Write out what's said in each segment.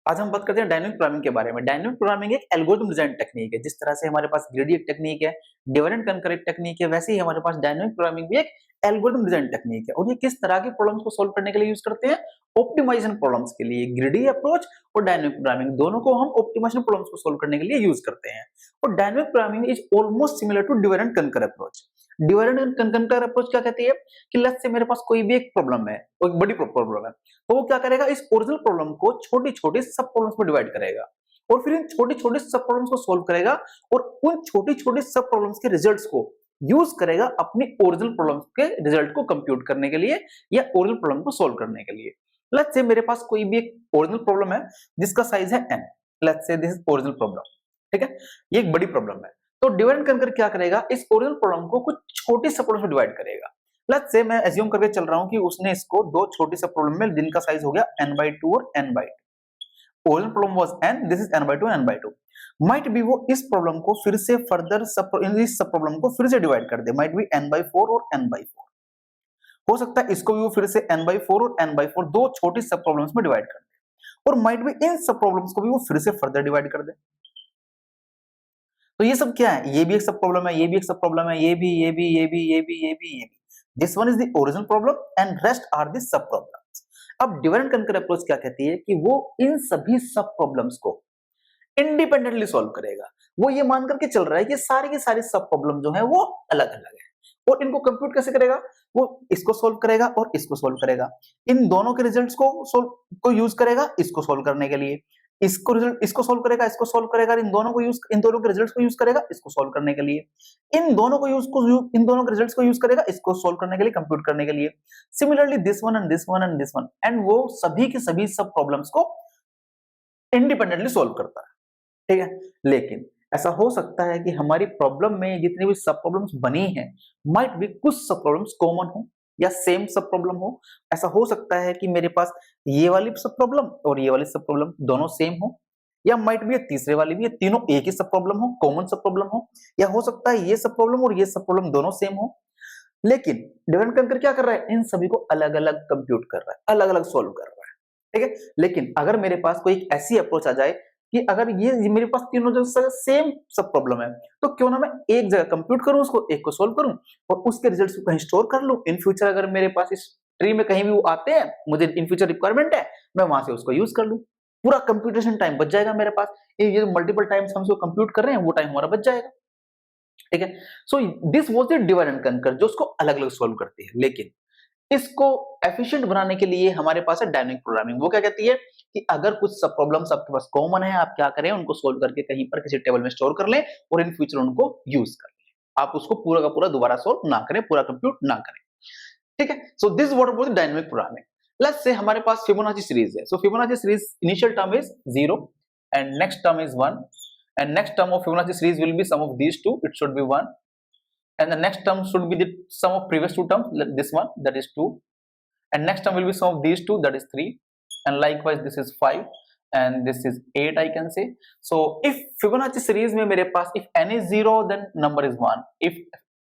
आज हम बात करते हैं डायनामिक प्रोग्रामिंग के बारे में। डायनामिक प्रोग्रामिंग एक एल्गोरिथम डिजाइन टेक्निक है। जिस तरह से हमारे पास ग्रेडियंट टेक्निक है, डिवाइड एंड कंकर टेक्निक है, वैसे ही हमारे पास डायनामिक प्रोग्रामिंग भी एक एल्गोरिथम डिजाइन टेक्निक है। और ये किस तरह के प्रॉब्लम्स को सॉल्व करने के लिए यूज करते हैं? ऑप्टिमाइजेशन प्रॉब्लम्स के लिए। ग्रिडी अप्रोच और डायनामिक प्रोग्रामिंग दोनों को हम ऑप्टिमाइजेशन प्रॉब्लम्स को सॉल्व करने के लिए यूज करते हैं। और dynamic programming is almost similar to divide and conquer approach. Divide and conquer approach क्या कहती है कि लेट्स से मेरे पास कोई भी एक प्रॉब्लम है, कोई बड़ी प्रॉब्लम है, तो वो क्या करेगा, इस ओरिजिनल प्रॉब्लम को छोटी-छोटी सब प्रॉब्लम्स में डिवाइड करेगा और फिर इन छोटी-छोटी सब प्रॉब्लम्स को सॉल्व करेगा और उन छोटी-छोटी सब प्रॉब्लम्स के रिजल्ट्स को यूज करेगा अपनी ओरिजिनल प्रॉब्लम्स के रिजल्ट को कंप्यूट करने के लिए या ओरिजिनल प्रॉब्लम को सॉल्व करने के लिए। लेट्स से मेरे पास कोई भी एक ओरिजिनल प्रॉब्लम है जिसका साइज है n। Let's say this is original problem, ठीक है, ये एक बड़ी प्रॉब्लम है। तो डिवाइड करके क्या करेगा, इस ओरिजिनल प्रॉब्लम को कुछ छोटी सब प्रॉब्लम्स में डिवाइड करेगा। लेट्स से मैं एज्यूम करके चल रहा हूं कि उसने इसको दो छोटी सब प्रॉब्लम में जिनका साइज हो गया n/2 और n/2। Original problem was n, this is n/2 n/2। Might be वो इस प्रॉब्लम को फिर से फर्दर इस सब प्रॉब्लम को फिर से डिवाइड कर दे, माइट बी n/4 और n/4। हो सकता है इसको भी वो फिर से n/4 और n/4 दो छोटी सब प्रॉब्लम्स में डिवाइड कर दे और माइट बी इन सब प्रॉब्लम्स को भी वो फिर से फर्दर डिवाइड कर दे। तो ये सब क्या है? ये भी एक सब प्रॉब्लम है, ये भी एक सब प्रॉब्लम है, ये भी, ये भी, ये भी, ये भी, ये भी, ये भी। This one is the original problem and rest are the sub problems. अब डिवाइड एंड कंकर अप्रोच क्या कहती है कि वो इन सभी सब प्रॉब्लम्स को इंडिपेंडेंटली सॉल्व करेगा। वो ये मान करके चल रहा है कि सारी की सारी सब प्रॉब्लम जो है वो अलग-अलग है और इनको कंप्यूट कैसे करेगा? वो इसको सॉल्व करेगा और इसको सॉल्व करेगा। इन दोनों के रिजल्ट्स को यूज करेगा इसको सॉल्व करने के लिए। इसको सॉल्व करेगा, इसको सॉल्व करेगा, इन दोनों के रिजल्ट्स को यूज करेगा इसको सॉल्व करने के लिए। इन दोनों के रिजल्ट्स को यूज करेगा इसको सॉल्व करने के लिए, कंप्यूट करने के लिए। Similarly this one and this one and this one, and वो सभी के सभी सब प्रॉब्लम्स को इंडिपेंडेंटली सॉल्व करता है, ठीक है। लेकिन ऐसा हो सकता है कि हमारी प्रॉब्लम में जितनी भी सब प्रॉब्लम्स बनी हैं, माइट भी कुछ सब प्रॉब्लम्स कॉमन हो या सेम सब प्रॉब्लम हो। ऐसा हो सकता है कि मेरे पास ये वाली सब प्रॉब्लम और ये वाली सब प्रॉब्लम दोनों सेम हो, या माइट भी तीसरे वाली भी, ये तीनों एक ही सब प्रॉब्लम हो, कॉमन सब प्रॉब्लम हो, या हो सकता है ये सब प्रॉब्लम और ये सब प्रॉब्लम दोनों सेम हो। लेकिन डिवाइड करके क्या कर रहा है, इन सभी को अलग-अलग कंप्यूट कर रहा है, अलग-अलग सॉल्व कर रहा है, ठीक है। लेकिन अगर मेरे पास कोई एक ऐसी अप्रोच आ जाए कि अगर ये मेरे पास तीनों जो सेम सब प्रॉब्लम है, तो क्यों ना मैं एक जगह कंप्यूट करूं उसको, एक को सॉल्व करूं और उसके रिजल्ट्स को कहीं स्टोर कर लूं। इन फ्यूचर अगर मेरे पास इस ट्री में कहीं भी वो आते हैं, मुझे इन फ्यूचर रिक्वायरमेंट है, मैं वहां से उसको यूज कर लूं। पूरा कंप्यूटेशन टाइम बच जाएगा मेरे पास। ये जो मल्टीपल टाइम्स हम उसको कंप्यूट कर रहे हैं वो टाइम हमारा बच जाएगा, ठीक है। So this was the divide and कंकर जो उसको अलग-अलग सॉल्व करती है। लेकिन इसको एफिशिएंट बनाने के लिए हमारे पास है डायनामिक प्रोग्रामिंग। वो क्या कहती है कि अगर कुछ सब प्रॉब्लम्स आपके पास कॉमन है, आप क्या करें, उनको सोल्व करके कहीं पर किसी टेबल में स्टोर कर लें और इन फ्यूचर उनको यूज कर लें। आप उसको पूरा का पूरा दोबारा सोल्व ना करें, पूरा कंप्यूट ना करें, ठीक है। So this what about dynamic programming. Let's say हमारे पास फिबोनाची सीरीज है। So Fibonacci series initial term is 0 and next term is 1 and next term of Fibonacci series will be sum of these two, it should be 1, and the next term should be the sum of previous two terms, this one, that is 2, and next term will be sum of these two, that is 3, and likewise this is 5 and this is 8 I can say. So if Fibonacci series में मेरे पास if n is 0 then number is 1, if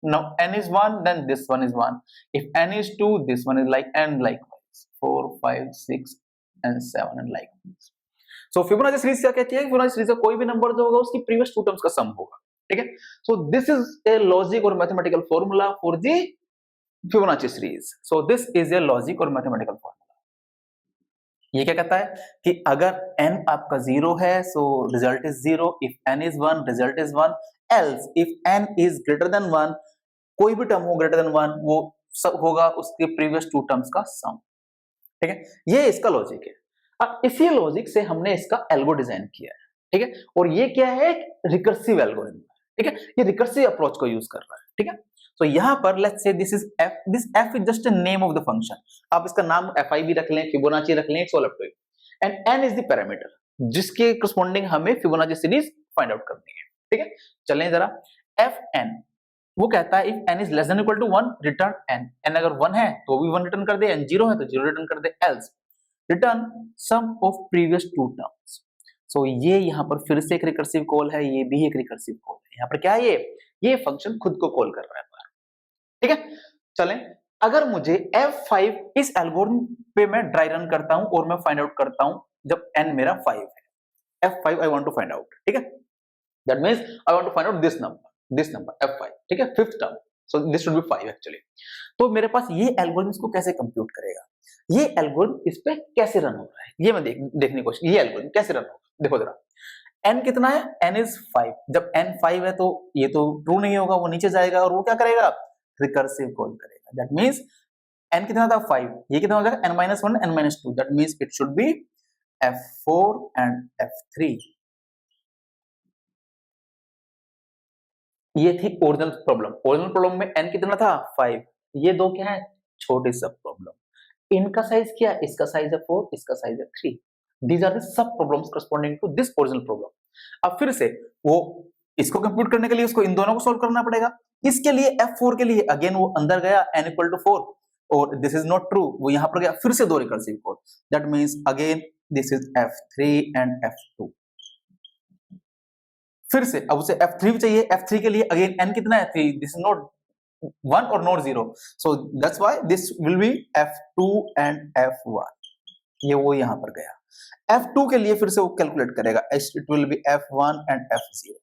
now n is 1 then this one is 1, if n is 2 this one is like, and likewise 4 5 6 and 7 and likewise. So Fibonacci series क्या कहती है? Fibonacci series का कोई भी number जो होगा उसकी previous two terms का सम होगा, ठीक है। So this is a logic और mathematical formula for the Fibonacci series. So this is a logic और मैथमेटिकल फॉर्मूला। ये क्या कहता है कि अगर n आपका 0 है so result is 0, if n is 1 result is 1, else if n is greater than 1, कोई भी टर्म हो ग्रेटर देन 1 वो सब होगा उसके प्रीवियस टू टर्म्स का सम, ठीक है। ये इसका लॉजिक है। अब इसी लॉजिक से हमने इसका एल्गो डिजाइन किया है, ठीक है। और ये क्या है, एक रिकर्सिव एल्गोरिथम, ठीक है। ये रिकर्सिव अप्रोच को यूज कर रहा है, ठीक है। तो यहां पर let's say this is f, this f is just a name of the function. आप इसका नाम fi भी रख लें, फिबोनाची रख लें, it's all up to you, and n is the parameter जिसके करस्पॉन्डिंग हमें फिबोनाची सीरीज फाइंड आउट करनी है, ठीक है। चलें जरा, fn वो कहता है if n is less than equal to 1 return n, n अगर 1 है तो भी 1 रिटर्न कर दे, n 0 है तो 0 रिटर्न कर दे, else return sum of previous two terms. सो ये यहाँ पर फिर से एक रिकर्सिव कॉल है, ये भी एक रिकर्सिव कॉल है। यहाँ पर क्या है, ये फंक्शन खुद को कॉल कर रहा है, ठीक है। चलें, अगर मुझे F5 इस एल्गोरिथम पे मैं ड्राई रन करता हूं और मैं फाइंड आउट करता हूं जब n मेरा 5 है। f5 I want to find out, ठीक है, that means I want to find out this number f5, ठीक है, fifth term, so this should be 5 actually. तो मेरे पास ये एल्गोरिथम इसको कैसे कंप्यूट करेगा, ये एल्गोरिथम इस पे कैसे रन हो रहा है, ये मैं देखने की कोशिश, ये एल्गोरिथम कैसे रन होगा। देखो जरा, n कितना है, n इज 5, जब n 5 है तो ये तो ट्रू नहीं होगा, वो नीचे जाएगा और वो क्या करेगा, रिकर्सिव कॉल करेगा। दैट मींस n कितना था 5, ये कितना हो जाएगा n-1 n-2, that means it should B f4 and f3। ये थी ओरिजिनल प्रॉब्लम। ओरिजिनल प्रॉब्लम में n कितना था 5, ये दो क्या है, छोटे सब प्रॉब्लम। इनका साइज क्या है, इसका साइज है 4, इसका साइज है 3। These are the sub problems corresponding to this original problem. अब फिर से वो इसको कंप्यूट करने के लिए उसको इन दोनों को सॉल्व करना पड़ेगा। इसके लिए f4 के लिए अगेन वो अंदर गया n इक्वल टू 4 और दिस इज नॉट ट्रू, वो यहां पर गया, फिर से दो recursive call, that means again this is f3 and f2। फिर से अब उसे f3 भी चाहिए, f3 के लिए अगेन n कितना है 3, दिस इज नॉट 1 और not 0, so that's why this will B f2 and f1। ये वो यहां पर गया। f2 के लिए फिर से वो कैलकुलेट करेगा, it will be f1 and f0।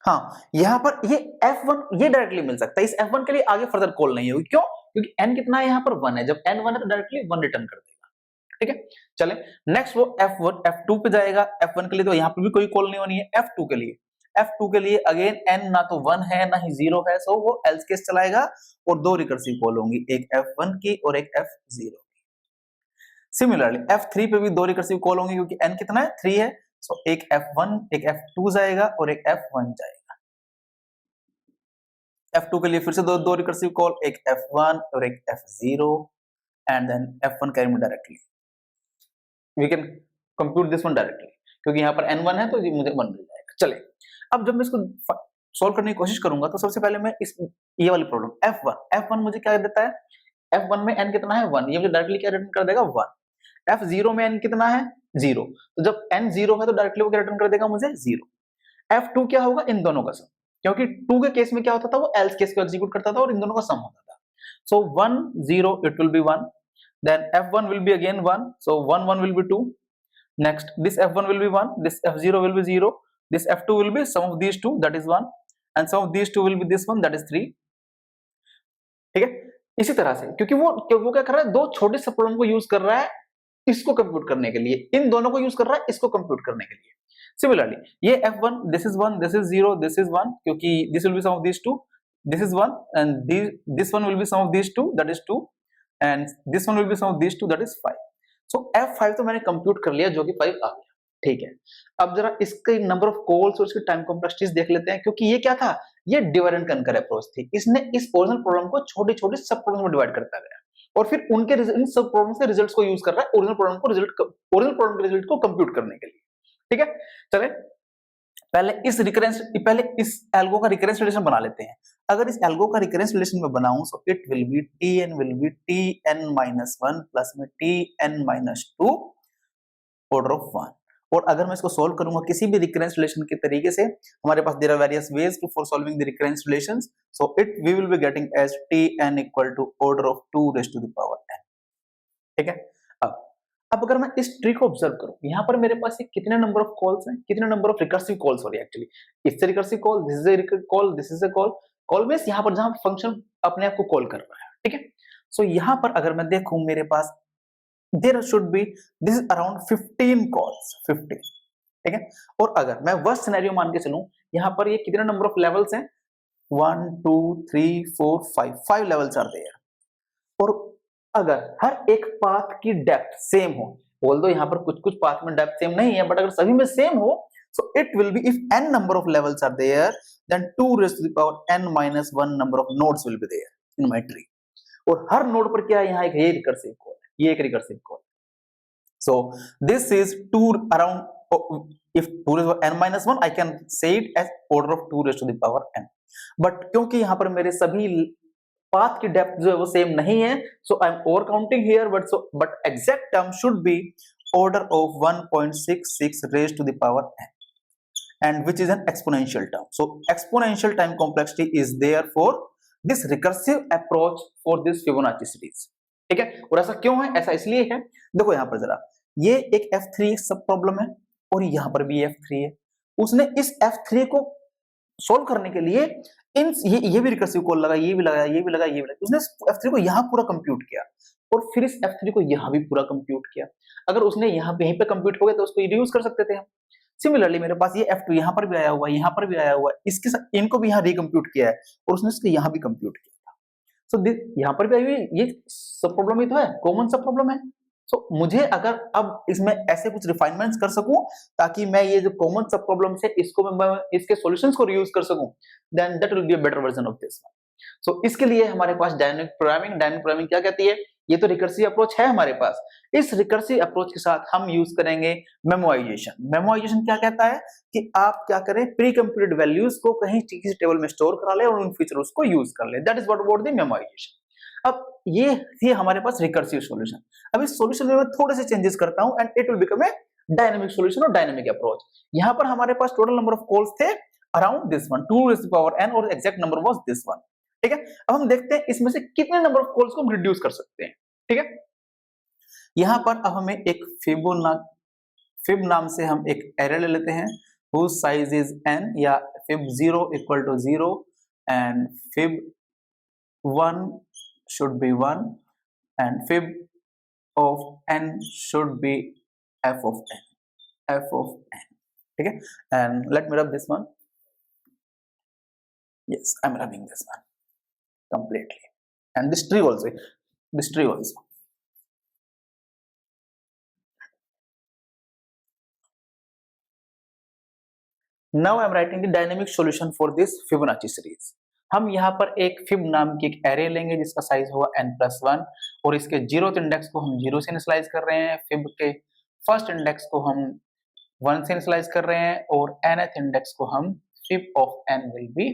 हाँ, यहां पर ये f1 ये डायरेक्टली मिल सकता है, इस f1 के लिए आगे फर्दर कॉल नहीं होगी, क्यों, क्योंकि n कितना है यहां पर 1 है, जब n 1 है तो डायरेक्टली 1 रिटर्न कर देगा, ठीक है। चले नेक्स्ट वो f1 f2 पे जाएगा, f1 के लिए तो यहां पे भी कोई कॉल नहीं होनी है। f2 के लिए अगेन n ना तो 1 है ना ही 0 है, सो वो एल्स केस चलाएगा और दो रिकर्सिव कॉल होंगी, एक f1 की और एक f0 की। सिमिलरली f3 पे भी दो रिकर्सिव कॉल होंगी क्योंकि n कितना है 3 है, सो एक f1 एक f2 जाएगा और एक f1 जाएगा। f2 के लिए फिर से दो रिकर्सिव कॉल, एक f1 और एक f0 and then f1 carry directly, we can compute this one directly, क्योंकि यहाँ पर n1 है तो ये मुझे 1 मिल जाएगा। चले अब जब मैं इसको सॉल्व करने की कोशिश करूंगा तो सबसे पहले मैं इस ये वाली प्रॉब्लम f1 मुझे क्या देता है, f1 में n कितना है 1, ये मुझे डायरेक्टली क्या रिटर्न कर देगा 1। f0 में n कितना है 0, तो जब n 0 है तो डायरेक्टली वो क्या रिटर्न कर देगा मुझे 0। f2 क्या होगा, इन दोनों का सम, क्योंकि 2 के केस में क्या होता था, वो एल्स केस को एग्जीक्यूट करता था और इन दोनों का सम होता था। सो 1 0 it will be 1, then f1 will be again 1, so 1 1 will be 2, next this f1 will be 1, this f0 will be 0, this f2 will be sum of these two, that is 1, and sum of these two will be this one, that is 3, ठीक है। इसी तरह से क्योंकि वो क्या कर रहा है, दो छोटे सब प्रॉब्लम को यूज कर रहा है इसको कंप्यूट करने के लिए, इन दोनों को यूज कर रहा है इसको कंप्यूट करने के लिए। सिमिलरली ये f1 this is 1 this is 0 this is 1, क्योंकि this will be sum of this two, this is 1 and this one will be sum of this two, that is 2, and this one will be sum of this two, that is 5। So f5 तो मैंने compute कर लिया जो कि 5 आ गया, ठीक है। अब जरा इसके नंबर ऑफ कॉल्स और इसकी टाइम कॉम्प्लेक्सिटीज देख लेते हैं, क्योंकि ये क्या था, ये डिवाइड एंड कंकर अप्रोच थी। इसने इस ओरिजिनल प्रॉब्लम को छोटे-छोटे सब प्रॉब्लम में डिवाइड करता गया और फिर उनके इन सब प्रॉब्लम के रिजल्ट्स को यूज कर रहा है ओरिजिनल प्रॉब्लम के रिजल्ट को कंप्यूट करने के लिए, ठीक है। चले पहले इस एल्गो का रिकरेंस रिलेशन बना लेते हैं। अगर इस एल्गो का रिकरेंस रिलेशन में बनाऊं so it will be tn will be tn-1 plus में tn-2 ऑर्डर ऑफ 1। और अगर मैं इसको सॉल्व करूंगा किसी भी रिकरेंस रिलेशन के तरीके से, हमारे पास there are various ways to for solving the recurrence relations, so it we will be getting as tn equal to order of 2 raise to the power n, ठीक है। अब अगर मैं इस ट्री को ऑब्जर्व करूं, यहां पर मेरे पास कितने नंबर ऑफ कॉल्स हैं, कितने नंबर ऑफ रिकर्सिव कॉल्स हो रही है एक्चुअली, इससे recursive call, this is a call, this is a call means यहां पर जहां फंक्शन अपने आप को कॉल कर रहा है, ठीक है। सो यहां पर अगर मैं देखूं मेरे पास there should be this is around 15 calls, 15, ठीक है। और अगर मैं वर्स्ट सिनेरियो मान के चलूं, यहां पर ये कितने नंबर ऑफ लेवल्स हैं, 1 2 3 4 5 लेवल्स आर देयर। और अगर हर एक पाथ की डेप्थ सेम हो, ऑल्दो यहां पर कुछ पाथ में डेप्थ सेम नहीं है, बट अगर सभी में सेम हो, so it will be if n number of levels are there then 2 raised to the power n minus 1 number of nodes will be there in my tree। और हर node पर क्या है, यहां एक ये रिकर्सिव कॉल है, ये एक recursive call. So this is 2 around, if 2 raised to n minus 1 I can say it as order of 2 raised to the power n, but क्योंकि यहां पर मेरे सभी पाथ की डेप्थ जो है वो सेम नहीं है, so I am over counting here, but exact term should be order of 1.66 raise to the power n, and which is an exponential term, so exponential time complexity is there for this recursive approach for this Fibonacci series, ठीक है। और ऐसा क्यों है, ऐसा इसलिए है, देखो यहां पर जरा ये एक F3 सब प्रॉब्लम है और यहाँ पर भी F3 है। उसने इस F3 को सॉल्व करने के लिए इन ये भी रिकर्सिव कॉल लगा, ये भी लगाया, ये भी लगा, ये भी लगा। उसने F3 को यहाँ पूरा कंप्यूट किया और फिर इस F3 को यहाँ भी पूरा कंप्यूट किया। अगर उसने यहाँ पे यहीं पे कंप्यूट हो गया तो उसको रीयूज कर सकते थे हम। सिमिलरली मेरे पास ये F2 यहाँ पर भी आया हुआ है, यहाँ पर भी आया हुआ है, इसके साथ इनको भी यहाँ रिकम्प्यूट किया है और उसने इसको यहाँ भी कंप्यूट किया था। सो यहाँ पर भी आई हुई ये सब प्रॉब्लम ही तो है, कॉमन सब प्रॉब्लम है। सो मुझे अगर अब इसमें ऐसे कुछ रिफाइनमेंट्स कर सकूं ताकि मैं ये जो कॉमन सब प्रॉब्लम्स है इसको मैं इसके सॉल्यूशंस को रीयूज कर सकूं, then that will be a better version of this one. सो इसके लिए हमारे पास डायनामिक प्रोग्रामिंग क्या कहती है, ये तो रिकर्सिव अप्रोच है हमारे पास। इस रिकर्सिव अप्रोच के साथ हम यूज करेंगे मेमोइजेशन। मेमोइजेशन क्या कहता है कि आप क्या करें, प्री कंप्यूटेड वैल्यूज को कहीं किसी टेबल में स्टोर करा ले और उन फीचर्स को यूज कर ले। That is what about the memoisation. अब ये थी हमारे पास रिकर्सिव सॉल्यूशन। अब इस सॉल्यूशन में मैं थोड़े से चेंजेस करता हूं and it will become a dynamic solution और डायनामिक अप्रोच। यहां पर हमारे पास टोटल नंबर ऑफ कॉल्स थे around this one, 2 to the power n और exact number was this one. ठीक है, अब हम देखते हैं इसमें से कितने नंबर ऑफ कॉल्स को हम रिड्यूस कर सकते हैं। ठीक है, यहां पर अब हमें एक फिब नाम से हम एक एरे ले लेते हैं whose size is n, या fib 0 equal to 0 and fib 1 should be 1 and fib of n should be f of n, f of n. ठीक है, and let me rub this one. Yes, I'm rubbing this one completely and this tree also, this tree also. Now I'm writing the dynamic solution for this Fibonacci series. हम यहाँ पर एक fib नाम की एक array लेंगे जिसका size होगा n+1 और इसके 0th इंडेक्स को हम 0 से इनिशियलाइज कर रहे हैं, फिब के फर्स्ट इंडेक्स को हम 1 से इनिशियलाइज कर रहे हैं और nth इंडेक्स को हम fib of n will be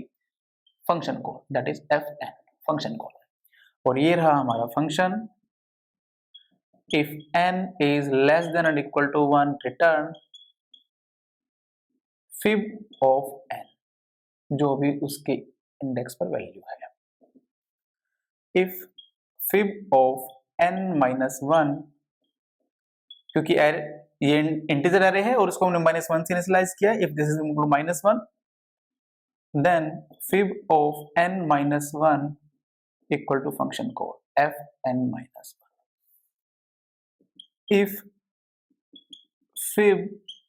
function call, that is fn function call. और ये रहा हमारा function. If n is less than और equal to 1 return fib of n, जो भी उसके इंडेक्स पर वैल्यू है। If fib of n minus 1, क्योंकि ये इंटीजर एरे है और इसको हमने -1 से इनिशियलाइज किया, if this is equal to -1 then fib of n minus 1 equal to function call fn minus 1। If fib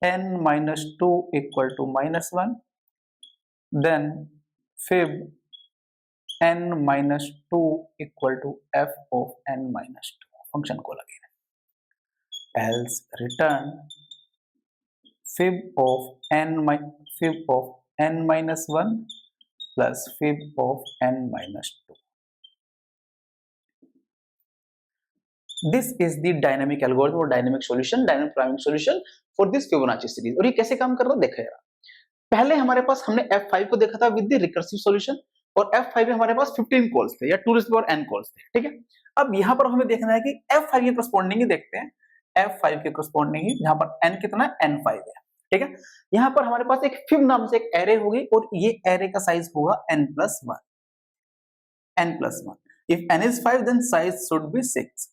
n minus 2 equal to -1 then fib n minus 2 equal to f of n minus 2 function को लगेगा, else return fib of n minus 1 plus fib of n minus 2. This is the dynamic algorithm or dynamic solution, dynamic programming solution for this Fibonacci series। और ये कैसे काम कर रहा है देखा यार। पहले हमारे पास हमने F5 को देखा था विद द रिकर्सिव सॉल्यूशन और F5 में हमारे पास 15 कॉल्स थे या 2 to the power n calls थे। ठीक है, अब यहाँ पर हमें देखना है कि F5 के करस्पॉन्डिंग ही देखते हैं, F5 के करस्पॉन्डिंग ही, यहाँ पर n कितना है, n5 है। ठीक है, यहाँ पर हमारे पास एक फिब नाम से एक एरे होगी और ये एरे का साइज होगा n+1, n+1। If n is 5 then size should be 6।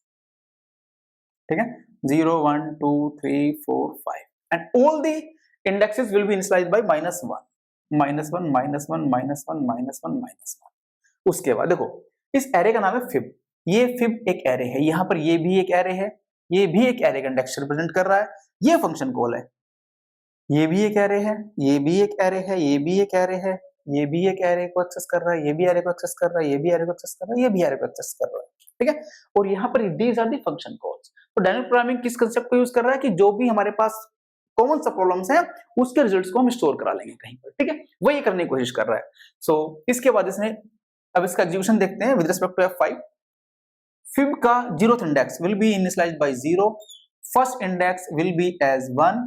ठीक है, 0 1 2 3 4 5 and all the indexes will be initialized by -1 -1 -1 -1 -1 -1। उसके बाद देखो इस एरे का नाम है फिब, ये फिब एक एरे है, यहाँ पर ये भी एक एरे है, ये भी एक एरे का इंडेक्स रिप्रेजेंट कर रहा है, ये फंक्शन कॉल है, ये भी एक एरे है, ये भी एक एरे है, ये भी एक एरे है, ये भी एक एरे को एक्सेस कर रहा है, ये भी एरे को एक्सेस कर रहा है, ये भी एरे को एक्सेस कर रहा है, ये भी एरे को एक्सेस कर रहा है। ठीक है, और यहाँ पर these are the function calls. तो डायनामिक प्रोग्रामिंग किस कंसेप्ट को यूज कर रहा है कि जो भी हमारे पास कॉमन सा प्रॉब्लम्स हैं उसके रिजल्ट्स को हम स्टोर करा लेंगे कहीं पर। ठीक है, वो ये करने की कोशिश कर रहा है। सो इसके बाद इसने अब इसका एग्जीक्यूशन देखते हैं with respect to F5। Fib का 0th index will be initialised by 0, first index will be as 1।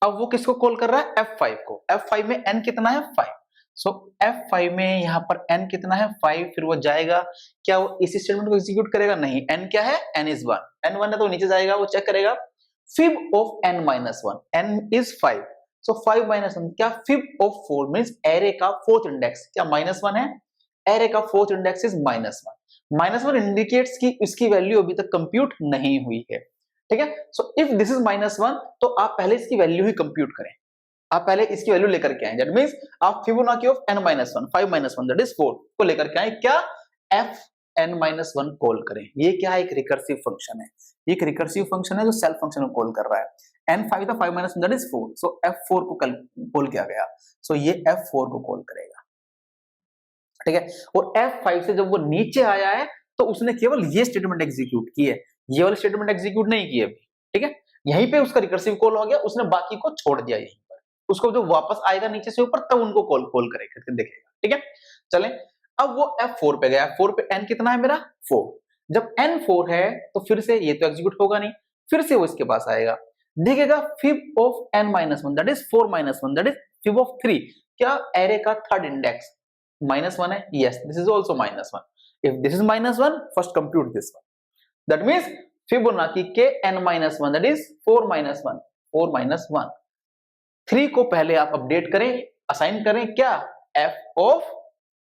अब वो किसको कॉल कर रहा है, F5 को। F5 में n कितना है, 5। सो F5 में यहाँ पर n कितना है, 5। फिर वो जाएगा, क्या वो इसी स्टेटमेंट को एग्जीक्यूट करेगा, नहीं, n क्या है, n is 1, n 1 है तो नीचे जाएगा, वो चेक करेगा fib of n minus 1, n is 5, so 5 minus 1 क्या, फिब ऑफ 4 मींस एरे का 4th इंडेक्स क्या -1 है, एरे का 4th इंडेक्स इज -1। -1 इंडिकेट्स कि इसकी वैल्यू अभी तक कंप्यूट नहीं हुई है। ठीक है। सो इफ दिस इज -1 तो आप पहले इसकी वैल्यू ही कंप्यूट करें, आप पहले इसकी वैल्यू लेकर के आए, दैट मींस आप Fibonacci of n - 1 5 - 1 that is 4 को लेकर के आए, क्या f n - 1 कॉल करें। ये क्या है, एक रिकर्सिव फंक्शन है, एक रिकर्सिव फंक्शन है जो सेल्फ फंक्शन को कॉल कर रहा है। n5 था 5 - 1 दैट इज 4, सो f4 को कॉल किया गया, सो ये f4 को कॉल करेगा, ठीक है। और f5 से जब वो नीचे आया है तो उसने केवल ये स्टेटमेंट एग्जीक्यूट की है, ये वाली स्टेटमेंट एग्जीक्यूट नहीं की है अभी, ठीक है। यहीं पे उसका रिकर्सिव कॉल हो गया, उसने बाकी को छोड़ दिया यहीं पर, उसको जो वापस आएगा नीचे से ऊपर तब उनको कॉल करेगा, देखेगा, ठीक है। चलें, अब वो f4 पे गया, f4 पे n कितना है मेरा 4, जब n 4 है तो फिर से ये तो एग्जीक्यूट होगा नहीं, फिर से वो इसके पास आएगा, देखेगा fib of n - 1 that is 4 - 1 that is fib of 3, क्या एरे का थर्ड इंडेक्स -1 है, yes this is also -1, if this is -1 first compute this one, that means Fibonacci के n - 1 that is 4 - 1 4 - 1, 3 को पहले आप अपडेट करें, असाइन करें क्या f of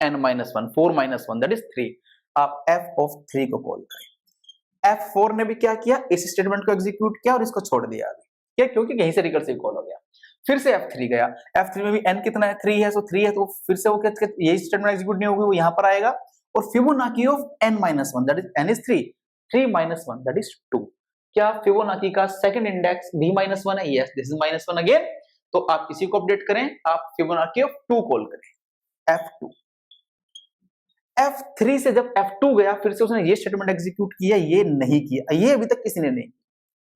n - 1 4 - 1 that is 3, आप f of 3 को कॉल करें। f4 ने भी क्या किया, इस स्टेटमेंट को एग्जीक्यूट किया और इसको छोड़ दिया अभी, क्या, क्योंकि यहीं से रिकर्सिव कॉल हो गया। फिर से f3 गया, f3 में भी n कितना है 3 है, सो 3 है तो फिर से वो क्या, यही स्टेटमेंट एग्जीक्यूट नहीं होगी, वो यहां पर आएगा और Fibonacci of n - 1 that is n is 3 3 - 1 that is 2, क्या फिबोनाची का सेकंड इंडेक्स b - 1 है, यस दिस इज -1 अगेन, तो आप इसी को अपडेट करें, आप फिबोनाची ऑफ 2 कॉल करें f2, f3 से जब f2 गया फिर से उसने ये स्टेटमेंट एग्जीक्यूट किया, ये नहीं किया, ये अभी तक किसी ने नहीं,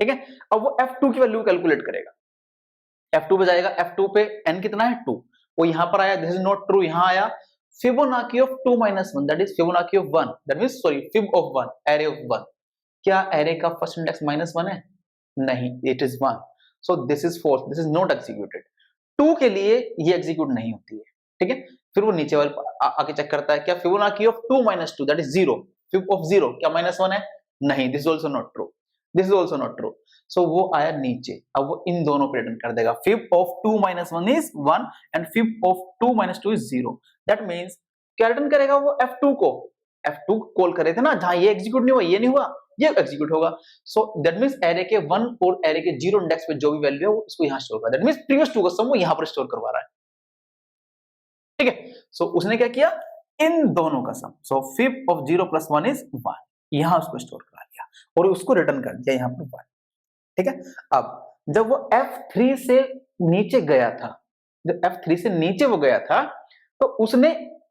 ठीक है। अब वो f2 की वैल्यू कैलकुलेट करेगा, f2 पे जाएगा, f2 पे n कितना है 2, वो यहां पर आया, दिस इज नॉट ट्रू, यहां आया Fibonacci of 2 - 1 that is Fibonacci of 1 that means sorry fib of 1 array of 1, क्या एरे का फर्स्ट इंडेक्स -1 है, नहीं, it is 1, so this is false, this is not executed, 2 के लिए ये एग्जीक्यूट नहीं होती है, ठीक है। फिर वो नीचे वाले आके चेक करता है, क्या Fibonacci of 2 - 2 that is 0, fib of 0 क्या -1 है, नहीं, this is also not true, this is also not true, so वो आया नीचे, अब वो इन दोनों को रिटर्न कर देगा, fib of 2 - 1 is 1 and fib of 2 - 2 is 0, that means क्या रिटर्न करेगा वो f2 को, f2 कॉल करे थे ना, जहां ये एग्जीक्यूट नहीं हुआ, ये नहीं हुआ, ये एग्जीक्यूट होगा, सो दैट मींस एरे के 1 और एरे के 0 इंडेक्स पे जो भी वैल्यू है वो इसको यहां स्टोर कर, दैट मींस प्रीवियस 2 का सम वो यहां पर स्टोर करवा रहा है, ठीक है। सो उसने क्या किया, इन दोनों का सम, सो फिब ऑफ 0 + 1 इज 1, यहां उसको स्टोर करा दिया और उसको रिटर्न कर दिया यहां पर 1, ठीक है। अब जब वो f3 से नीचे गया था, जब f3 से नीचे वो गया था तो उसने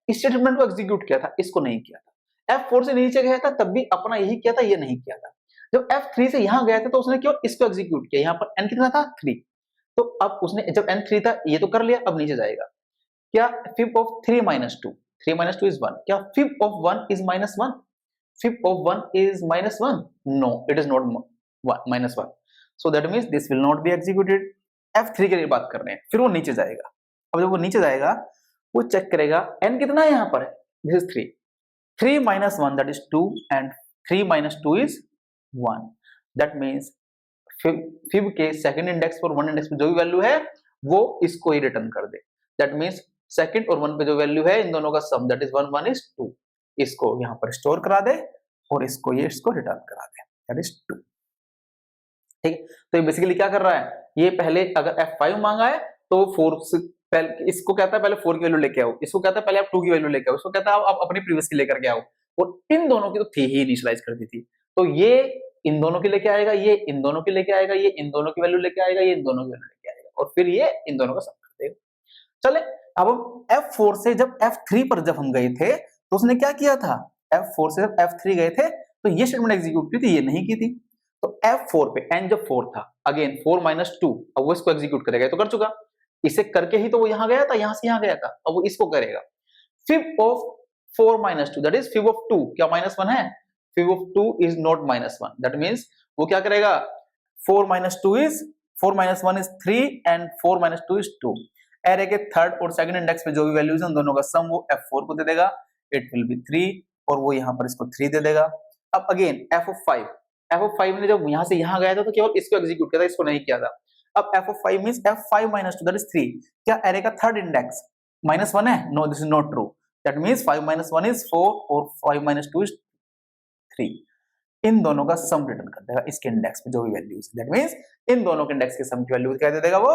इस स्टेटमेंट को एग्जीक्यूट किया था, इसको नहीं किया था। f4 से नीचे गया था तब भी अपना यही किया था, ये नहीं किया था। जब f3 से यहां गया था तो उसने केवल इसको एग्जीक्यूट किया, यहां पर n कितना था 3, तो अब उसने जब n 3 था ये तो कर लिया, अब नीचे जाएगा, क्या फिब ऑफ 3 - 2 3 - 2 इज 1, क्या fib of 1 is -1, fib of 1 is -1, no it is not -1, so that means this will not be executed, f3 के लिए बात कर रहे हैं। फिर वो नीचे जाएगा, अब जब वो नीचे जाएगा वो चेक करेगा n कितना है, यहां पर है, this is 3 3 - 1 that is 2 and 3 - 2 is 1, that means fib के सेकंड इंडेक्स पर 1 इंडेक्स पे जो भी वैल्यू है वो इसको ही रिटर्न कर दे, that means सेकंड और 1 पे जो वैल्यू है इन दोनों का सम that is 1 1 is 2, इसको यहां पर स्टोर करा दे और इसको रिटर्न करा दे, that is 2, ठीक है। तो ये बेसिकली क्या कर रहा है, ये पहले अगर f5 मांगा है तो 4 से पहले इसको कहता है पहले 4 की वैल्यू लेके आओ, इसको कहता है पहले आप 2 की वैल्यू लेके आओ, इसको कहता है आप अपनी प्रीवियस की लेकर के आओ, और इन दोनों की तो थी ही इनिशियलाइज कर दी थी, तो ये इन दोनों की लेके आएगा, ये इन दोनों की लेके आएगा, ये इन दोनों की वैल्यू लेके आएगा, ये इन दोनों की वैल्यू लेके आएगा, और फिर ये इन दोनों का सम कर देगा। चले, अब हम f4 से जब f3 पर जब हम गए थे तो उसने क्या किया था, f4 से जब f3 गए थे तो ये स्टेटमेंट एग्जीक्यूट की थी, ये नहीं की थी, तो f4 पे n जब 4 था, अगेन 4 - 2, अब वो इसको एग्जीक्यूट करेगा, तो कर चुका, इसे करके ही तो वो यहां गया था, यहां से यहां गया था, अब वो इसको करेगा, fib of 4 - 2 that is fib of 2, क्या -1 है, fib of 2 is not -1, that means वो क्या करेगा, 4 - 2 is 4 - 1 is 3 and 4 - 2 is 2, array के थर्ड और सेकंड इंडेक्स पे जो भी वैल्यूज हैं उन दोनों का सम वो f4 को दे देगा, इट विल बी 3, और वो यहां पर इसको 3 दे देगा। अब अगेन f of 5 ने जब यहां से यहां गया था तो केवल इसको एग्जीक्यूट किया था, इसको नहीं किया था। अब f of 5 means f5 - 2 that is 3, क्या एरे का थर्ड इंडेक्स -1 है, no this is not true, that means 5 - 1 is 4 और 5 - 2 इज 3, इन दोनों का सम रिटर्न कर देगा इसके इंडेक्स पे जो भी वैल्यूज, दैट मींस इन दोनों के इंडेक्स के सम की वैल्यू क्या दे देगा वो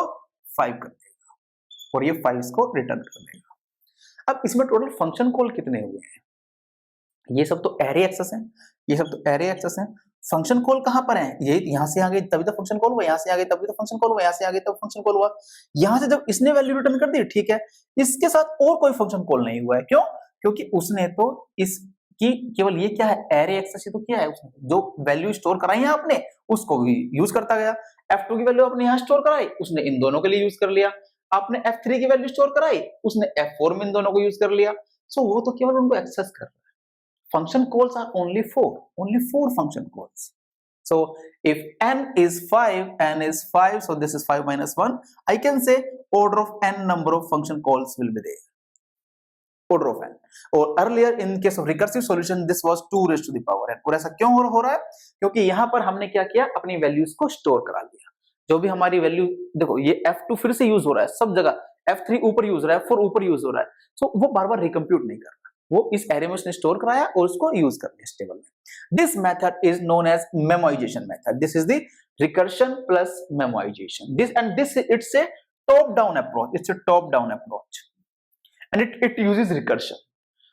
5 कर देगा और ये 5 को रिटर्न कर देगा। अब इसमें टोटल फंक्शन कॉल कितने हुए हैं? ये सब तो एरे एक्सेस है, ये सब तो एरे एक्सेस है। फंक्शन कॉल कहां पर है? ये यहां से आ गई तभी तो फंक्शन कॉल हुआ, यहां से आ गई तभी तो फंक्शन कॉल हुआ, यहां से आ गई तब फंक्शन कॉल हुआ। यहां से जब इसने वैल्यू रिटर्न कर दी, ठीक है, इसके साथ और कोई फंक्शन कॉल नहीं हुआ है। क्यों? क्योंकि उसने तो इसकी केवल ये क्या है, एरे एक्सेस ही तो किया है उसने, जो वैल्यू स्टोर कराई है आपने उसको भी यूज करता गया। F2 की वैल्यू आपने यहां स्टोर कराई, उसने इन दोनों के लिए यूज कर लिया। आपने F3 की वैल्यू स्टोर कराई, उसने F4 में इन दोनों को यूज कर लिया। सो वो तो केवल उनको एक्सेस कर रहा है। Function calls are only four function calls. So if n is 5, so this is 5 minus 1. I can say order of n number of function calls will be there. Order of n. Or earlier in case of recursive solution, this was 2 raised to the power n. और ऐसा क्यों हो रहा है? क्योंकि यहाँ पर हमने क्या किया, अपनी वैल्यूज को स्टोर करा लिया। जो भी हमारी वैल्यू, देखो ये F2 फिर से यूज हो रहा है सब जगह, F3 ऊपर यूज हो रहा है, F4 ऊपर यूज हो रहा है, सो वो बार बार रिकम्प्यूट नहीं कर रहा, वो इस एरे में उसने स्टोर कराया और उसको यूज कर लिया टेबल में। This method is known as memoization method. This is the recursion plus memoization. This it's a top down approach, it's a top down approach and it uses recursion,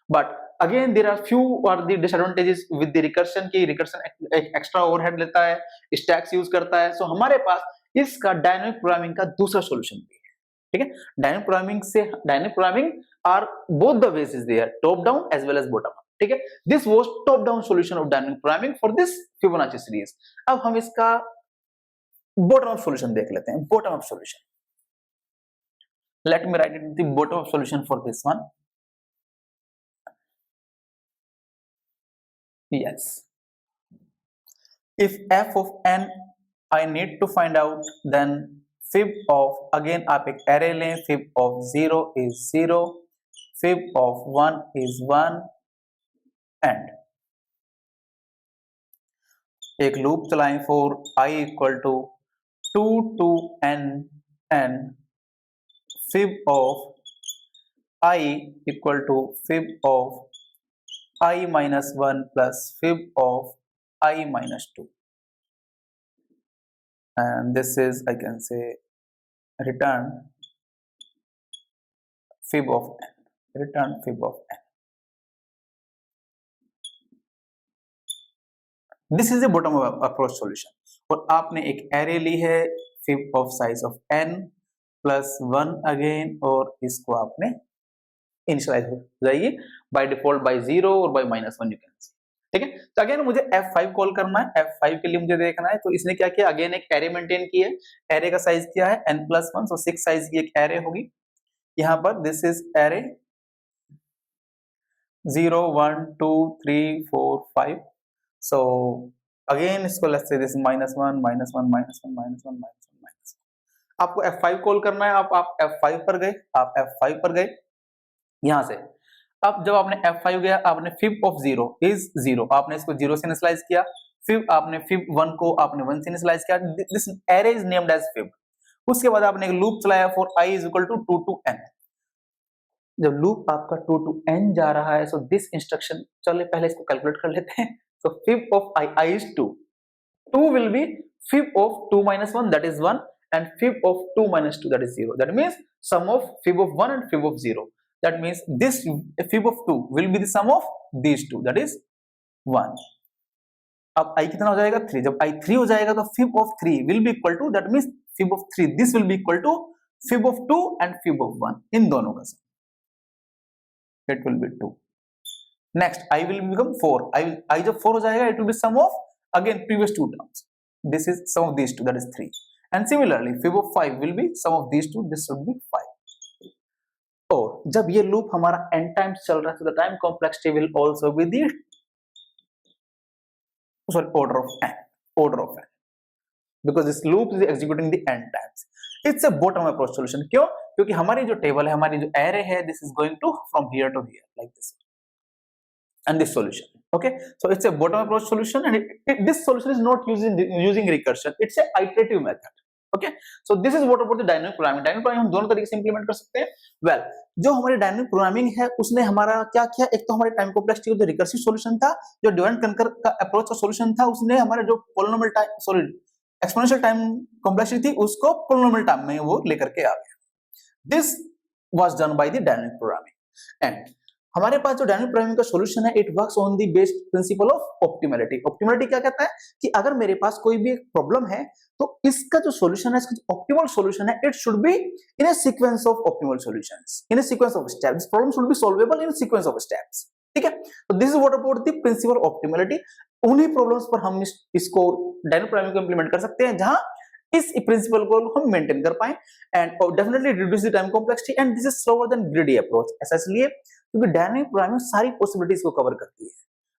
but again there are few are the disadvantages with the recursion की recursion एक extra overhead लेता है, stacks use करता है। सो हमारे पास इसका dynamic programming का दूसरा सॉल्यूशन भी है, ठीक है। Dynamic programming are both the ways is there, top down as well as bottom up, ठीक है। This was top down solution of dynamic programming for this Fibonacci series. अब हम इसका बॉटम अप सॉल्यूशन देख लेते हैं। Bottom up solution, let me write it the bottom up solution for this one. Yes, if f of n I need to find out, then fib of, again आप एक array लें, fib of 0 is 0, fib of 1 is 1 and एक loop चलाएं for I equal to 2 to n and fib of I equal to fib of I minus 1 plus fib of I minus 2, and this is, I can say, return fib of n, return fib of n. This is a bottom up approach solution। और आपने एक array ली है fib of size of n plus 1 again, और इसको आपने initialise हो जाएगी by default by 0 और बाय -1 यू कैन सी, ठीक है। तो अगेन मुझे F5 कॉल करना है, F5 के लिए मुझे देखना है, तो इसने क्या किया, अगेन एक एरे मेंटेन की है। एरे का साइज क्या है, n+1, सो 6 साइज की एक एरे होगी। यहाँ पर this is array 0 1 2 3 4 5, so again इसको लेट्स से दिस -1 -1 -1 -1 -1। आपको F5 कॉल करना है, आप F5 पर गए, आप F5 पर गए यहां से। अब जब आपने F5 गया, आपने fib of 0 is 0, आपने इसको 0 से इनिशियलाइज किया। fib आपने fib 1 को आपने 1 से इनिशियलाइज किया। This array is named as fib। उसके बाद आपने एक लूप चलाया for I is equal to 2 to n। जब लूप आपका 2 to n जा रहा है, सो दिस इंस्ट्रक्शन, चलिए पहले इसको कैलकुलेट कर लेते हैं। सो fib of I is 2, 2 will be fib of 2 minus 1, that is 1, and fib of 2 minus 2, that is 0. That means sum of fib of 1 and fib of 0. That means this fib of 2 will be the sum of these two, that is 1. अब I कितना हो जाएगा, 3। जब I 3 हो जाएगा तो fib of 3 will be equal to, that means fib of 3, this will be equal to fib of 2 and fib of 1, इन दोनों का sum, it will be 2. Next I will become 4, I जब 4 हो जाएगा it will be sum of again previous two terms, this is sum of these two, that is 3, and similarly fib of 5 will be sum of these two, this would be 5। और जब ये loop हमारा n times चल रहा है, तो the time complexity will also be the order of n, because this loop is executing the n times। It's a bottom approach solution। क्यों? क्योंकि हमारी जो टेबल है, हमारी जो array है, this is going to from here to here like this, and this solution, okay। So it's a bottom approach solution, and this solution is not using recursion, it's a iterative method। Okay, so this is what about the dynamic programming. Dynamic programming हम दोनों तरीके से implement कर सकते हैं। Well, जो हमारी dynamic programming है उसने हमारा क्या किया, एक तो हमारे टाइम कॉम्प्लेक्सिटी जो रिकर्सिव सॉल्यूशन था, जो डिवाइड कंकर का अप्रोच का सॉल्यूशन था, उसने हमारे जो polynomial time sorry exponential time complexity थी उसको पोलिनोमियल टाइम में वो लेकर के आ गया। This was done by the dynamic programming. And हमारे पास जो डायनामिक प्रोग्रामिंग का सॉल्यूशन है, it works on the based principal of optimality. Optimality क्या कहता है कि अगर मेरे पास कोई भी एक प्रॉब्लम है तो इसका जो सॉल्यूशन है, इसका जो ऑप्टिमल सॉल्यूशन है, it should be in a sequence of optimal solutions, in a sequence of steps. This problem should be solvable in sequence of steps. ठीक है, तो this is what about the principle of optimality. उन्हीं problems पर हम इसको dynamic programming को implement कर सकते हैं जहां इस प्रिंसिपल को हम मेंटेन कर पाए and definitely reduce the time complexity. And this is slower then greedy approach. ऐसा इसलिए क्योंकि डायनामिक प्रोग्रामिंग सारी पॉसिबिलिटीज को कवर करती है,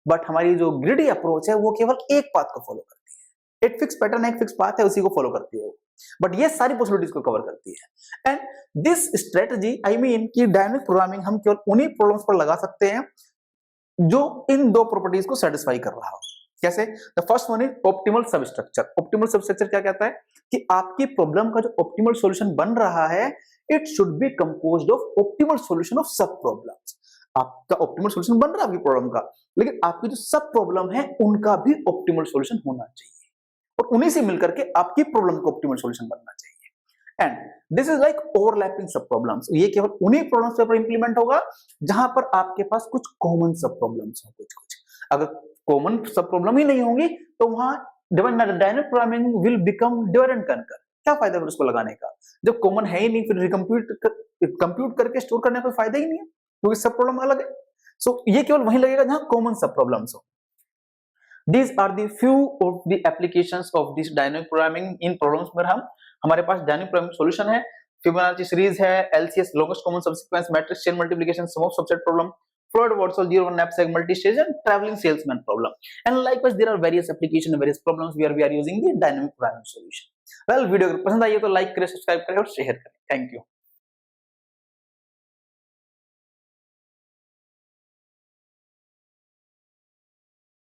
बट हमारी जो ग्रिडी अप्रोच है वो केवल एक पाथ को फॉलो करती है। एक फिक्स पैटर्न है, एक फिक्स पाथ है, उसी को फॉलो करती है वो, बट ये सारी पॉसिबिलिटीज को कवर करती है। And this strategy, I mean कि डायनामिक प्रोग्रामिंग हम केवल उन्हीं प्रॉब्लम्स पर लगा सकते हैं जो इन दो प्रॉपर्टीज को सेटिस्फाई कर रहा हो। कैसे? The first one is optimal substructure. Optimal substructure क्या कहता है कि आपकी प्रॉब्लम का जो ऑप्टिमल सॉल्यूशन बन रहा है, it should B composed of optimal solution of सब प्रॉब्लम्स। आपका ऑप्टिमल सॉल्यूशन बन रहा है आपकी प्रॉब्लम का, लेकिन आपकी जो सब प्रॉब्लम है उनका भी ऑप्टिमल सॉल्यूशन होना चाहिए और उन्हीं से मिलकर के आपकी प्रॉब्लम का ऑप्टिमल सॉल्यूशन बनना चाहिए। And this is like overlapping सब प्रॉब्लम्स। ये केवल उन्हीं प्रॉब्लम्स पर इंप्लीमेंट होगा जहां पर आपके पास कुछ कॉमन सब प्रॉब्लम्स हो। कुछ अगर कॉमन सब प्रॉब्लम ही नहीं होंगी तो वहां dynamic programming will become divide and conquer. क्या फायदा फिर उसको लगाने का जब कॉमन है ही नहीं, फिर कंप्यूट करके स्टोर करने का कोई फायदा ही नहीं है क्योंकि सब प्रॉब्लम अलग है। सो ये केवल वहीं लगेगा जहां कॉमन सब प्रॉब्लम्स हो। These are the few of the applications of this dynamic programming in problems में हमारे पास dynamic programming solution है, Fibonacci series है, LCS longest common subsequence, matrix chain multiplication, sum of subset problem, Floyd Warsaw 01 knapsack multi-stage and traveling salesman problem. And likewise there are various applications and various problems where we are using the dynamic programming solution. Well, video अगर पसंद आई हो तो like करें, subscribe करें और share करें। Thank you.